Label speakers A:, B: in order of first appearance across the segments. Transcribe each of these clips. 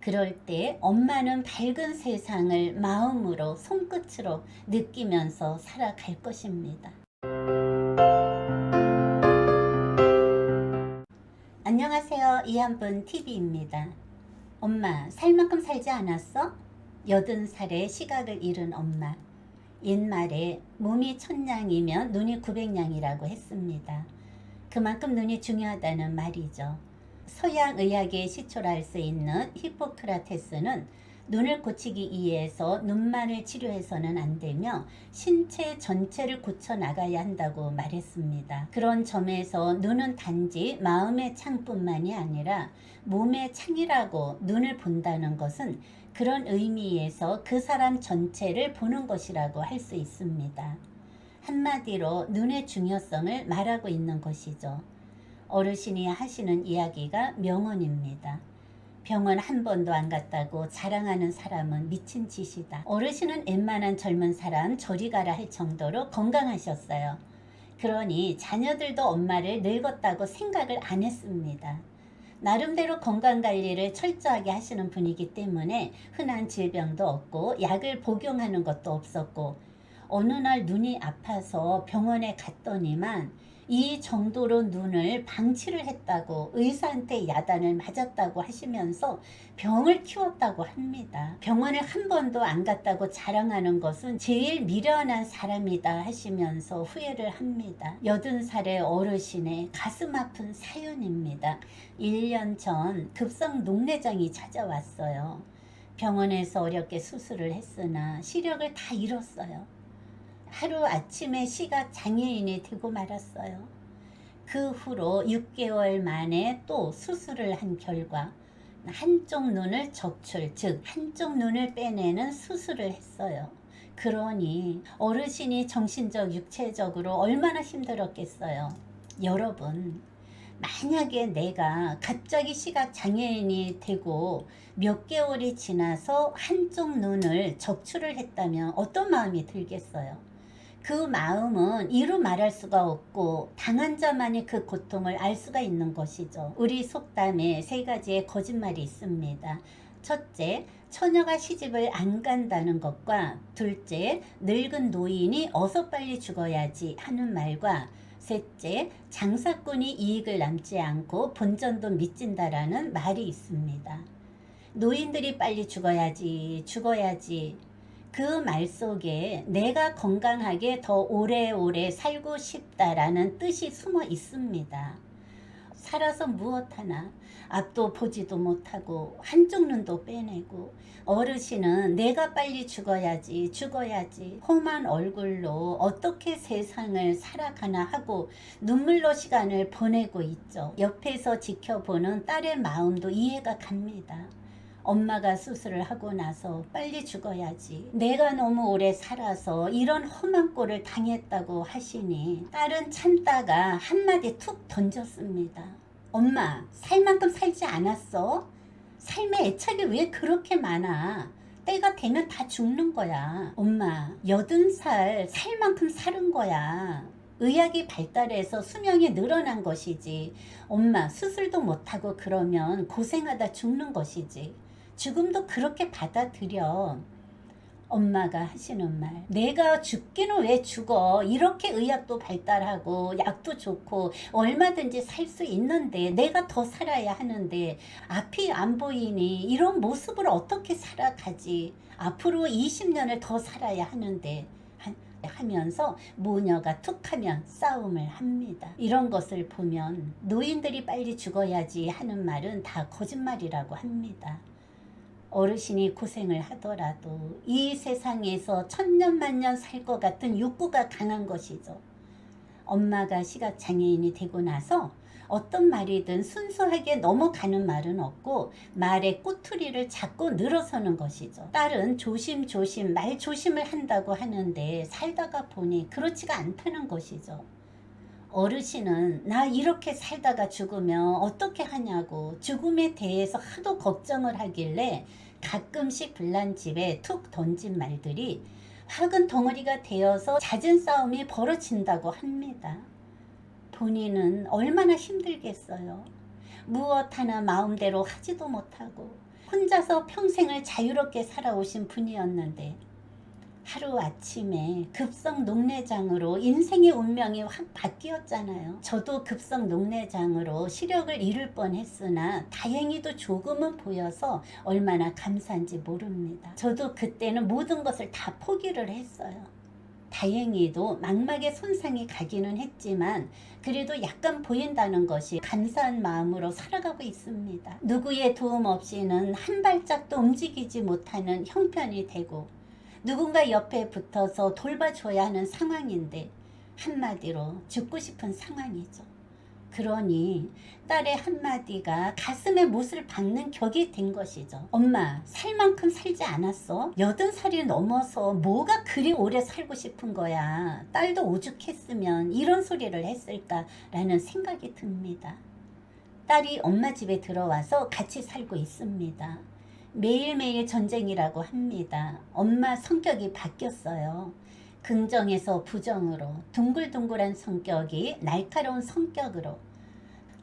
A: 그럴 때 엄마는 밝은 세상을 마음으로 손끝으로 느끼면서 살아갈 것입니다. 안녕하세요. 이한분 TV입니다. 엄마, 살 만큼 살지 않았어? 80살의 시각을 잃은 엄마. 옛말에 몸이 1000냥이면 눈이 900냥이라고 했습니다. 그만큼 눈이 중요하다는 말이죠. 서양 의학의 시초라 할 수 있는 히포크라테스는 눈을 고치기 위해서 눈만을 치료해서는 안 되며 신체 전체를 고쳐 나가야 한다고 말했습니다. 그런 점에서 눈은 단지 마음의 창뿐만이 아니라 몸의 창이라고 눈을 본다는 것은 그런 의미에서 그 사람 전체를 보는 것이라고 할 수 있습니다. 한마디로 눈의 중요성을 말하고 있는 것이죠. 어르신이 하시는 이야기가 명언입니다. 병원 한 번도 안 갔다고 자랑하는 사람은 미친 짓이다. 어르신은 웬만한 젊은 사람 저리 가라 할 정도로 건강하셨어요. 그러니 자녀들도 엄마를 늙었다고 생각을 안 했습니다. 나름대로 건강관리를 철저하게 하시는 분이기 때문에 흔한 질병도 없고 약을 복용하는 것도 없었고, 어느 날 눈이 아파서 병원에 갔더니만 이 정도로 눈을 방치를 했다고 의사한테 야단을 맞았다고 하시면서 병을 키웠다고 합니다. 병원을 한 번도 안 갔다고 자랑하는 것은 제일 미련한 사람이다 하시면서 후회를 합니다. 80살의 어르신의 가슴 아픈 사연입니다. 1년 전 급성 녹내장이 찾아왔어요. 병원에서 어렵게 수술을 했으나 시력을 다 잃었어요. 하루아침에 시각 장애인이 되고 말았어요. 그 후로 6개월 만에 또 수술을 한 결과 한쪽 눈을 적출, 즉 한쪽 눈을 빼내는 수술을 했어요. 그러니 어르신이 정신적, 육체적으로 얼마나 힘들었겠어요. 여러분, 만약에 내가 갑자기 시각 장애인이 되고 몇 개월이 지나서 한쪽 눈을 적출을 했다면 어떤 마음이 들겠어요? 그 마음은 이루 말할 수가 없고 당한 자만이 그 고통을 알 수가 있는 것이죠. 우리 속담에 3가지의 거짓말이 있습니다. 첫째, 처녀가 시집을 안 간다는 것과, 둘째, 늙은 노인이 어서 빨리 죽어야지 하는 말과, 셋째, 장사꾼이 이익을 남지 않고 본전도 미친다라는 말이 있습니다. 노인들이 빨리 죽어야지 그 말 속에 내가 건강하게 더 오래오래 살고 싶다라는 뜻이 숨어 있습니다. 살아서 무엇 하나 앞도 보지도 못하고 한쪽 눈도 빼내고, 어르신은 내가 빨리 죽어야지 험한 얼굴로 어떻게 세상을 살아가나 하고 눈물로 시간을 보내고 있죠. 옆에서 지켜보는 딸의 마음도 이해가 갑니다. 엄마가 수술을 하고 나서 빨리 죽어야지, 내가 너무 오래 살아서 이런 험한 꼴을 당했다고 하시니 딸은 참다가 한마디 툭 던졌습니다. 엄마, 살 만큼 살지 않았어? 삶의 애착이 왜 그렇게 많아? 때가 되면 다 죽는 거야. 엄마, 80살 살 만큼 살은 거야. 의학이 발달해서 수명이 늘어난 것이지. 엄마, 수술도 못하고 그러면 고생하다 죽는 것이지. 죽음도 그렇게 받아들여. 엄마가 하시는 말, 내가 죽기는 왜 죽어? 이렇게 의학도 발달하고 약도 좋고 얼마든지 살 수 있는데 내가 더 살아야 하는데 앞이 안 보이니 이런 모습으로 어떻게 살아가지? 앞으로 20년을 더 살아야 하는데 하면서 모녀가 툭하면 싸움을 합니다. 이런 것을 보면 노인들이 빨리 죽어야지 하는 말은 다 거짓말이라고 합니다. 어르신이 고생을 하더라도 이 세상에서 천년만년 살 것 같은 욕구가 강한 것이죠. 엄마가 시각장애인이 되고 나서 어떤 말이든 순수하게 넘어가는 말은 없고 말의 꼬투리를 잡고 늘어서는 것이죠. 딸은 조심조심 말 조심을 한다고 하는데 살다가 보니 그렇지가 않다는 것이죠. 어르신은 나 이렇게 살다가 죽으면 어떻게 하냐고 죽음에 대해서 하도 걱정을 하길래 가끔씩 불난 집에 툭 던진 말들이 화근 덩어리가 되어서 잦은 싸움이 벌어진다고 합니다. 본인은 얼마나 힘들겠어요. 무엇 하나 마음대로 하지도 못하고 혼자서 평생을 자유롭게 살아오신 분이었는데 하루아침에 급성 녹내장으로 인생의 운명이 확 바뀌었잖아요. 저도 급성 녹내장으로 시력을 잃을 뻔했으나 다행히도 조금은 보여서 얼마나 감사한지 모릅니다. 저도 그때는 모든 것을 다 포기를 했어요. 다행히도 망막에 손상이 가기는 했지만 그래도 약간 보인다는 것이 감사한 마음으로 살아가고 있습니다. 누구의 도움 없이는 한 발짝도 움직이지 못하는 형편이 되고 누군가 옆에 붙어서 돌봐줘야 하는 상황인데 한마디로 죽고 싶은 상황이죠. 그러니 딸의 한마디가 가슴에 못을 박는 격이 된 것이죠. 엄마, 살 만큼 살지 않았어? 80살이 넘어서 뭐가 그리 오래 살고 싶은 거야. 딸도 오죽했으면 이런 소리를 했을까라는 생각이 듭니다. 딸이 엄마 집에 들어와서 같이 살고 있습니다. 매일매일 전쟁이라고 합니다. 엄마 성격이 바뀌었어요. 긍정에서 부정으로, 둥글둥글한 성격이 날카로운 성격으로.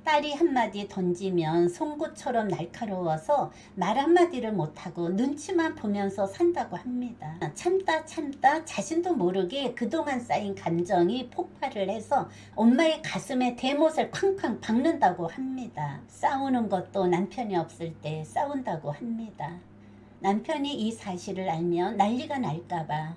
A: 딸이 한마디 던지면 송곳처럼 날카로워서 말 한마디를 못하고 눈치만 보면서 산다고 합니다. 참다 자신도 모르게 그동안 쌓인 감정이 폭발을 해서 엄마의 가슴에 대못을 쾅쾅 박는다고 합니다. 싸우는 것도 남편이 없을 때 싸운다고 합니다. 남편이 이 사실을 알면 난리가 날까봐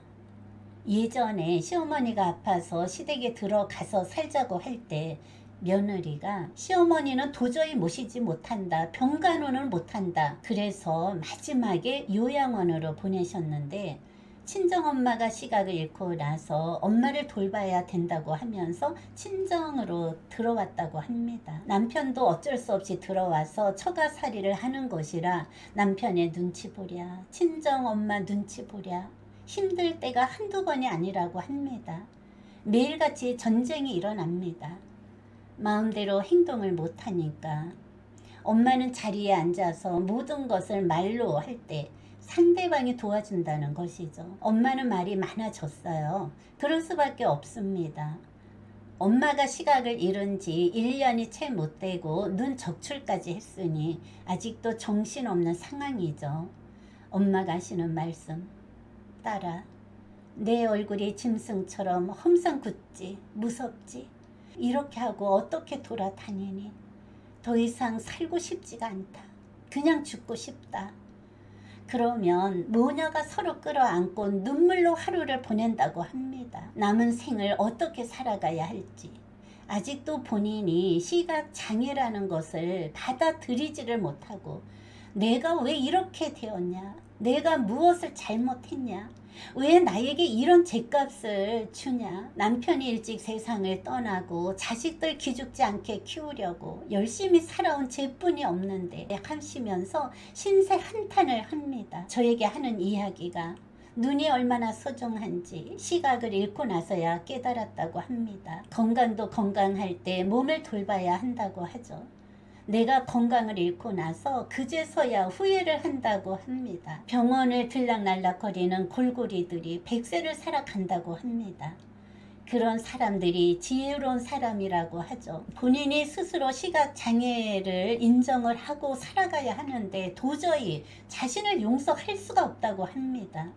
A: 예전에 시어머니가 아파서 시댁에 들어가서 살자고 할 때 며느리가 시어머니는 도저히 모시지 못한다. 병간호는 못한다. 그래서 마지막에 요양원으로 보내셨는데 친정엄마가 시각을 잃고 나서 엄마를 돌봐야 된다고 하면서 친정으로 들어왔다고 합니다. 남편도 어쩔 수 없이 들어와서 처가살이를 하는 것이라 남편의 눈치 보랴, 친정엄마 눈치 보랴 힘들 때가 한두 번이 아니라고 합니다. 매일같이 전쟁이 일어납니다. 마음대로 행동을 못하니까 엄마는 자리에 앉아서 모든 것을 말로 할 때 상대방이 도와준다는 것이죠. 엄마는 말이 많아졌어요. 그럴 수밖에 없습니다. 엄마가 시각을 잃은 지 1년이 채 못 되고 눈 적출까지 했으니 아직도 정신없는 상황이죠. 엄마가 하시는 말씀, 딸아, 내 얼굴이 짐승처럼 험상궂지, 무섭지. 이렇게 하고 어떻게 돌아다니니? 더 이상 살고 싶지가 않다. 그냥 죽고 싶다. 그러면 모녀가 서로 끌어안고 눈물로 하루를 보낸다고 합니다. 남은 생을 어떻게 살아가야 할지. 아직도 본인이 시각장애라는 것을 받아들이지를 못하고 내가 왜 이렇게 되었냐? 내가 무엇을 잘못했냐? 왜 나에게 이런 죗값을 주냐? 남편이 일찍 세상을 떠나고 자식들 기죽지 않게 키우려고 열심히 살아온 쟤뿐이 없는데 하시면서 신세 한탄을 합니다. 저에게 하는 이야기가 눈이 얼마나 소중한지 시각을 잃고 나서야 깨달았다고 합니다. 건강도 건강할 때 몸을 돌봐야 한다고 하죠. 내가 건강을 잃고 나서 그제서야 후회를 한다고 합니다. 병원을 들락날락거리는 골고리들이 100세를 살아간다고 합니다. 그런 사람들이 지혜로운 사람이라고 하죠. 본인이 스스로 시각장애를 인정을 하고 살아가야 하는데 도저히 자신을 용서할 수가 없다고 합니다.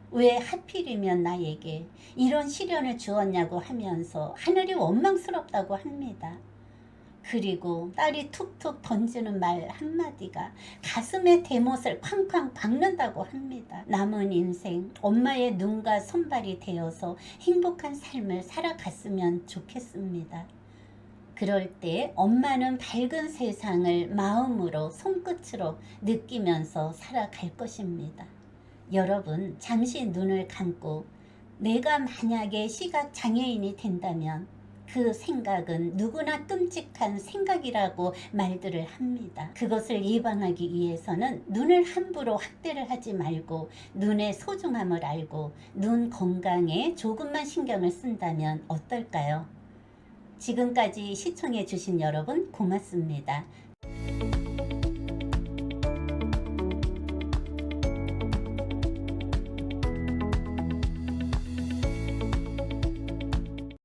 A: 왜 하필이면 나에게 이런 시련을 주었냐고 하면서 하늘이 원망스럽다고 합니다. 그리고 딸이 툭툭 던지는 말 한마디가 가슴에 대못을 쾅쾅 박는다고 합니다. 남은 인생 엄마의 눈과 손발이 되어서 행복한 삶을 살아갔으면 좋겠습니다. 그럴 때 엄마는 밝은 세상을 마음으로 손끝으로 느끼면서 살아갈 것입니다. 여러분, 잠시 눈을 감고 내가 만약에 시각장애인이 된다면 그 생각은 누구나 끔찍한 생각이라고 말들을 합니다. 그것을 예방하기 위해서는 눈을 함부로 학대를 하지 말고 눈의 소중함을 알고 눈 건강에 조금만 신경을 쓴다면 어떨까요? 지금까지 시청해 주신 여러분 고맙습니다.